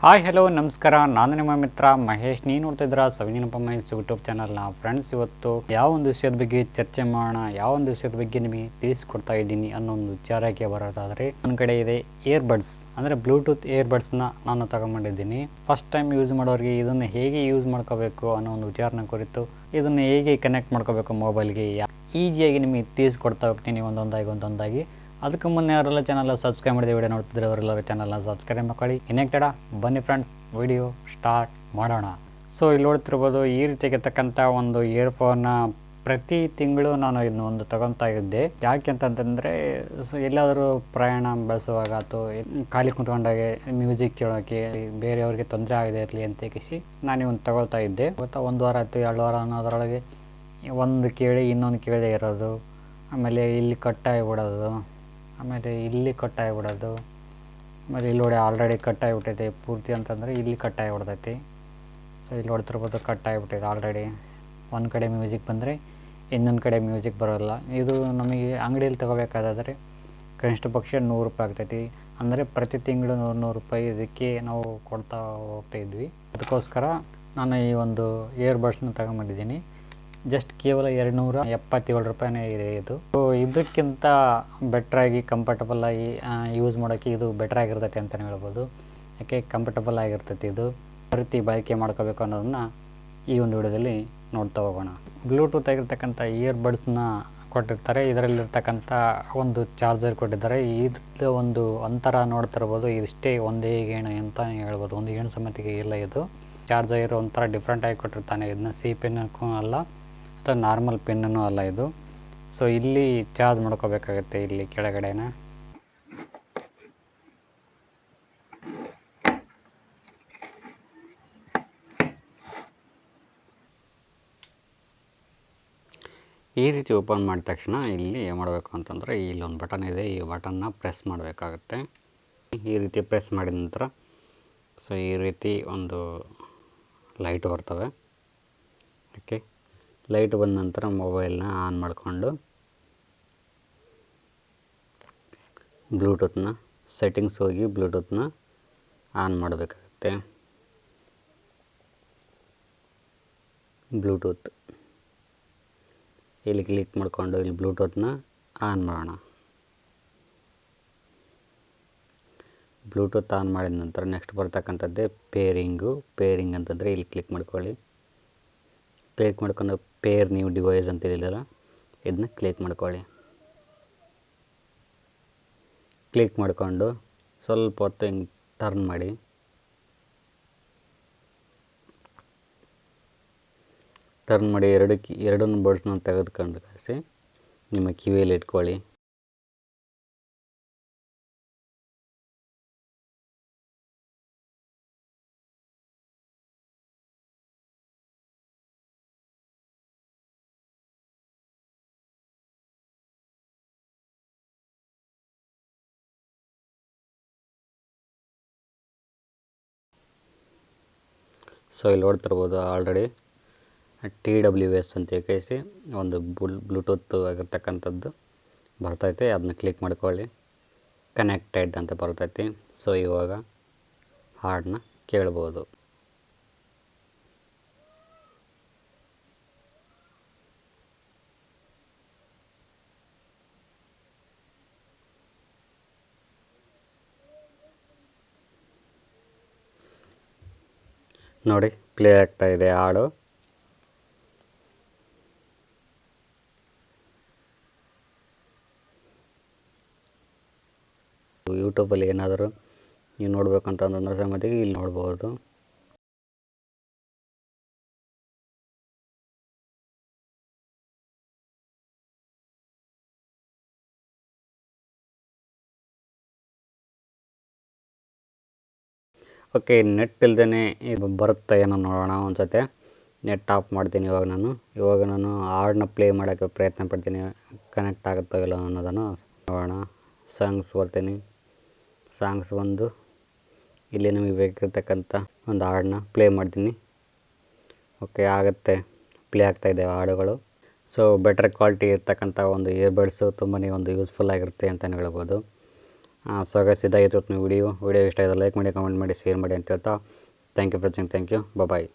Hi hello ನಮಸ್ಕಾರ, ನಾನು ನಿಮ್ಮ ಮಿತ್ರ ಮಹೇಶ್. ನೀವು ನೋಡ್ತಿದ್ರ ಸವಿನಪ್ಪ ಮಹೇಶ್ ಯೂಟ್ಯೂಬ್ ಚಾನಲ್ನ. ಫ್ರೆಂಡ್ಸ್, ಇವತ್ತು ಯಾವ ಒಂದು ವಿಷಯದ ಬಗ್ಗೆ ಚರ್ಚೆ ಮಾಡೋಣ, ಯಾವ ಒಂದು ವಿಷಯದ ಬಗ್ಗೆ ನಿಮಗೆ ತಿಳಿಸ್ಕೊಡ್ತಾ ಇದ್ದೀನಿ ಅನ್ನೋ ಒಂದು ವಿಚಾರಕ್ಕೆ ಬರೋದಾದರೆ, ನನ್ನ ಕಡೆ ಇದೆ ಇಯರ್ಬಡ್ಸ್, ಅಂದರೆ ಬ್ಲೂಟೂತ್ ಇಯರ್ಬಡ್ಸ್ನ ನಾನು ತಗೊಂಡಿದ್ದೀನಿ. ಫಸ್ಟ್ ಟೈಮ್ ಯೂಸ್ ಮಾಡೋರಿಗೆ ಇದನ್ನು ಹೇಗೆ ಯೂಸ್ ಮಾಡ್ಕೋಬೇಕು ಅನ್ನೋ ಒಂದು ವಿಚಾರನ ಕುರಿತು, ಇದನ್ನು ಹೇಗೆ ಕನೆಕ್ಟ್ ಮಾಡ್ಕೋಬೇಕು ಮೊಬೈಲ್ಗೆ, ಈಸಿಯಾಗಿ ನಿಮಗೆ ತಿಳಿಸ್ಕೊಡ್ತಾ ಹೋಗ್ತೀನಿ ಒಂದೊಂದಾಗಿ. ಅದಕ್ಕೆ ಮುನ್ನೆ ಅವರೆಲ್ಲ ಚಾನಲ್ ಸಬ್ಸ್ಕ್ರೈಬ್ ಮಾಡಿದೆ, ವಿಡಿಯೋ ನೋಡ್ತಿದ್ರೆ ಅವರೆಲ್ಲರೂ ಚಾನಲ್ನ ಸಬ್ಸ್ಕ್ರೈಬ್ ಮಾಡ್ಕೊಳ್ಳಿ. ಇನ್ನೇಕ್ತಡ ಬನ್ನಿ ಫ್ರೆಂಡ್ಸ್, ವಿಡಿಯೋ ಸ್ಟಾರ್ಟ್ ಮಾಡೋಣ. ಸೊ ಇಲ್ಲಿ ನೋಡ್ತಿರ್ಬೋದು, ಈ ರೀತಿಯಾಗಿರ್ತಕ್ಕಂಥ ಒಂದು ಇಯರ್ಫೋನ್ನ ಪ್ರತಿ ತಿಂಗಳು ನಾನು ಇದನ್ನ ಒಂದು ತಗೊತಾ ಇದ್ದೆ. ಯಾಕೆ ಅಂತಂತಂದರೆ, ಎಲ್ಲಾದರೂ ಪ್ರಯಾಣ ಬೆಳೆಸುವಾಗ ಅಥವಾ ಖಾಲಿ ಕುಂತ್ಕೊಂಡಾಗೆ ಮ್ಯೂಸಿಕ್ ಕೇಳೋಕ್ಕೆ ಬೇರೆಯವ್ರಿಗೆ ತೊಂದರೆ ಆಗದೆ ಇರಲಿ ಅಂತ ಕೇಸಿ ನಾನು ಇವನು ತಗೊಳ್ತಾ ಇದ್ದೆ. ಗೊತ್ತಾ, 1 ವಾರ ಆಯಿತು 2 ವಾರ ಅನ್ನೋದರೊಳಗೆ ಒಂದು ಕೇಳಿ ಇನ್ನೊಂದು ಕೇಳದೆ ಇರೋದು, ಆಮೇಲೆ ಇಲ್ಲಿ ಕಟ್ಟಾಗಿಬಿಡೋದು, ಆಮೇಲೆ ಇಲ್ಲಿ ಕಟ್ಟಾಗಿಬಿಡೋದು, ಆಮೇಲೆ ಇಲ್ಲಿ ನೋಡಿ ಆಲ್ರೆಡಿ ಕಟ್ಟಾಗಿಬಿಟ್ಟೈತೆ ಪೂರ್ತಿ ಅಂತಂದರೆ ಇಲ್ಲಿ ಕಟ್ಟಾಗಿಬಿಡ್ತೈತಿ. ಸೊ ಇಲ್ಲಿ ನೋಡ್ತಿರ್ಬೋದು, ಕಟ್ಟಾಗಿಬಿಟ್ಟಿದೆ ಆಲ್ರೆಡಿ. ಒಂದು ಕಡೆ ಮ್ಯೂಸಿಕ್ ಬಂದರೆ ಇನ್ನೊಂದು ಕಡೆ ಮ್ಯೂಸಿಕ್ ಬರೋಲ್ಲ. ಇದು ನಮಗೆ ಅಂಗಡಿಯಲ್ಲಿ ತಗೋಬೇಕಾದ್ರೆ ಕನಿಷ್ಠ ಪಕ್ಷ 100 ರೂಪಾಯಿ ಆಗ್ತೈತಿ. ಅಂದರೆ ಪ್ರತಿ ತಿಂಗಳು 100 ರೂಪಾಯಿ ಇದಕ್ಕೆ ನಾವು ಕೊಡ್ತಾ ಹೋಗ್ತಾಯಿದ್ವಿ. ಅದಕ್ಕೋಸ್ಕರ ನಾನು ಈ ಒಂದು ಇಯರ್ಬಡ್ಸ್ನ ತಗೊಂಬಂದಿದ್ದೀನಿ. ಜಸ್ಟ್ ಕೇವಲ 277 ರೂಪಾಯಿನೇ ಇದೆ ಇದು. ಇದಕ್ಕಿಂತ ಬೆಟ್ರಾಗಿ ಕಂಫರ್ಟಬಲ್ಲಾಗಿ ಯೂಸ್ ಮಾಡೋಕ್ಕೆ ಇದು ಬೆಟ್ರಾಗಿರ್ತೈತೆ ಅಂತಲೇ ಹೇಳ್ಬೋದು. ಯಾಕೆ ಕಂಫರ್ಟಬಲ್ ಆಗಿರ್ತೈತಿ ಇದು. ಯಾವ ರೀತಿ ಬಳಕೆ ಮಾಡ್ಕೋಬೇಕು ಅನ್ನೋದನ್ನು ಈ ಒಂದು ವಿಡಿಯೋದಲ್ಲಿ ನೋಡ್ತಾ ಹೋಗೋಣ. ಬ್ಲೂಟೂತ್ ಆಗಿರ್ತಕ್ಕಂಥ ಇಯರ್ಬಡ್ಸ್ನ ಕೊಟ್ಟಿರ್ತಾರೆ. ಇದರಲ್ಲಿರ್ತಕ್ಕಂಥ ಒಂದು ಚಾರ್ಜರ್ ಕೊಟ್ಟಿದ್ದಾರೆ. ಇದು ಒಂದು ಅಂತರ ನೋಡ್ತಿರ್ಬೋದು, ಇದಿಷ್ಟೇ ಒಂದೇ ಗೇಣು ಅಂತ ಹೇಳ್ಬೋದು. ಒಂದು ಗೇಣು ಸಮೇತಿಗೆ ಇಲ್ಲ ಇದು. ಚಾರ್ಜರ್ ಒಂಥರ ಡಿಫ್ರೆಂಟಾಗಿ ಕೊಟ್ಟಿರ್ತಾನೆ. ಇದನ್ನ ಸಿ ಪೆನ್ನಕ್ಕೂ ಅಲ್ಲ ಅಥವಾ ನಾರ್ಮಲ್ ಪೆನ್ನೂ ಅಲ್ಲ ಇದು. ಸೊ ಇಲ್ಲಿ ಚಾರ್ಜ್ ಮಾಡ್ಕೋಬೇಕಾಗತ್ತೆ, ಇಲ್ಲಿ ಕೆಳಗಡೆನ. ಈ ರೀತಿ ಓಪನ್ ಮಾಡಿದ ತಕ್ಷಣ ಇಲ್ಲಿ ಏನು ಮಾಡಬೇಕು ಅಂತಂದರೆ, ಇಲ್ಲೊಂದು ಬಟನ್ ಇದೆ, ಈ ಬಟನ್ನ ಪ್ರೆಸ್ ಮಾಡಬೇಕಾಗತ್ತೆ. ಈ ರೀತಿ ಪ್ರೆಸ್ ಮಾಡಿದ ನಂತರ ಸೊ ಈ ರೀತಿ ಒಂದು ಲೈಟ್ ಬರ್ತವೆ. ಓಕೆ, ಲೈಟ್ ಬಂದ ನಂತರ ಮೊಬೈಲ್ನ ಆನ್ ಮಾಡಿಕೊಂಡು ಬ್ಲೂಟೂತ್ನ ಸೆಟ್ಟಿಂಗ್ಸ್ ಹೋಗಿ ಬ್ಲೂಟೂತ್ನ ಆನ್ ಮಾಡಬೇಕಾಗುತ್ತೆ. ಬ್ಲೂಟೂತ್ ಇಲ್ಲಿ ಕ್ಲಿಕ್ ಮಾಡಿಕೊಂಡು ಇಲ್ಲಿ ಬ್ಲೂಟೂತ್ನ ಆನ್ ಮಾಡೋಣ. ಬ್ಲೂಟೂತ್ ಆನ್ ಮಾಡಿದ ನಂತರ ನೆಕ್ಸ್ಟ್ ಬರ್ತಕ್ಕಂಥದ್ದೇ ಪೇರಿಂಗ್ ಅಂತಂದರೆ ಇಲ್ಲಿ ಕ್ಲಿಕ್ ಮಾಡ್ಕೊಳ್ಳಿ. ಕ್ಲಿಕ್ ಮಾಡ್ಕೊಂಡು ಪೇರ್ ನ್ಯೂ ಡಿವೈಸ್ ಅಂತ ಹೇಳಿದಾರ, ಇದನ್ನ ಕ್ಲಿಕ್ ಮಾಡ್ಕೊಳ್ಳಿ. ಕ್ಲಿಕ್ ಮಾಡಿಕೊಂಡು ಸ್ವಲ್ಪ ಹೊತ್ತು ಹಿಂಗೆ ಟರ್ನ್ ಮಾಡಿ. ಎರಡನ್ನು ಬಡ್ಸ್ನ ತೆಗೆದುಕೊಂಡು ಕಾಸಿ ನಿಮ್ಮ ಕಿವಿಯಲ್ಲಿ ಇಟ್ಕೊಳ್ಳಿ. ಸೊ ಇಲ್ಲಿ ನೋಡ್ತಿರ್ಬೋದು, ಆಲ್ರೆಡಿ TWS ಅಂತ ಕೇಳಿಸಿ ಒಂದು ಬ್ಲೂಟೂತ್ ಆಗಿರ್ತಕ್ಕಂಥದ್ದು ಬರ್ತೈತೆ. ಅದನ್ನ ಕ್ಲಿಕ್ ಮಾಡ್ಕೊಳ್ಳಿ. ಕನೆಕ್ಟೆಡ್ ಅಂತ ಬರ್ತೈತಿ. ಸೊ ಇವಾಗ ಹಾಡನ್ನ ಕೇಳ್ಬೋದು. ನೋಡಿ, ಪ್ಲೇ ಆಗ್ತಾ ಇದೆ ಹಾಡು. ಯೂಟ್ಯೂಬಲ್ಲಿ ಏನಾದರೂ ನೀವು ನೋಡ್ಬೇಕಂತಂದ್ರೆ ಸಮೇತಿಗೆ ಇಲ್ಲಿ ನೋಡ್ಬೋದು. ಓಕೆ, ನೆಟ್ ಇಲ್ದೇ ಇದು ಬರುತ್ತೆ ಏನೋ ನೋಡೋಣ ಒಂದು ಸತಿ. ನೆಟ್ ಆಫ್ ಮಾಡ್ತೀನಿ ಇವಾಗ ನಾನು ಹಾಡನ್ನ ಪ್ಲೇ ಮಾಡೋಕ್ಕೆ ಪ್ರಯತ್ನ ಪಡ್ತೀನಿ. ಕನೆಕ್ಟ್ ಆಗುತ್ತೋ ಇಲ್ಲ ಅನ್ನೋದನ್ನು ನೋಡೋಣ. ಸಾಂಗ್ಸ್ ಬರ್ತೀನಿ. ಸಾಂಗ್ಸ್ ಬಂದು ಇಲ್ಲಿ ನಮಗೆ ಬೇಕಿರ್ತಕ್ಕಂಥ ಒಂದು ಹಾಡನ್ನ ಪ್ಲೇ ಮಾಡ್ತೀನಿ. ಓಕೆ, ಆಗುತ್ತೆ, ಪ್ಲೇ ಆಗ್ತಾಯಿದೆ ಹಾಡುಗಳು. ಸೊ ಬೆಟರ್ ಕ್ವಾಲಿಟಿ ಇರ್ತಕ್ಕಂಥ ಒಂದು ಇಯರ್ಬಡ್ಸು ತುಂಬಾ ಒಂದು ಯೂಸ್ಫುಲ್ ಆಗಿರುತ್ತೆ ಅಂತಲೇ ಹೇಳ್ಬೋದು. ಸೊ ಗೈಸ್ ಇದಾಗಿತ್ತು ವಿಡಿಯೋ ಇಷ್ಟ ಆಗಿದೆ ಲೈಕ್ ಮಾಡಿ ಕಮೆಂಟ್ ಮಾಡಿ ಶೇರ್ ಮಾಡಿ ಅಂತ ಹೇಳ್ತಾ thank you for watching thank you bye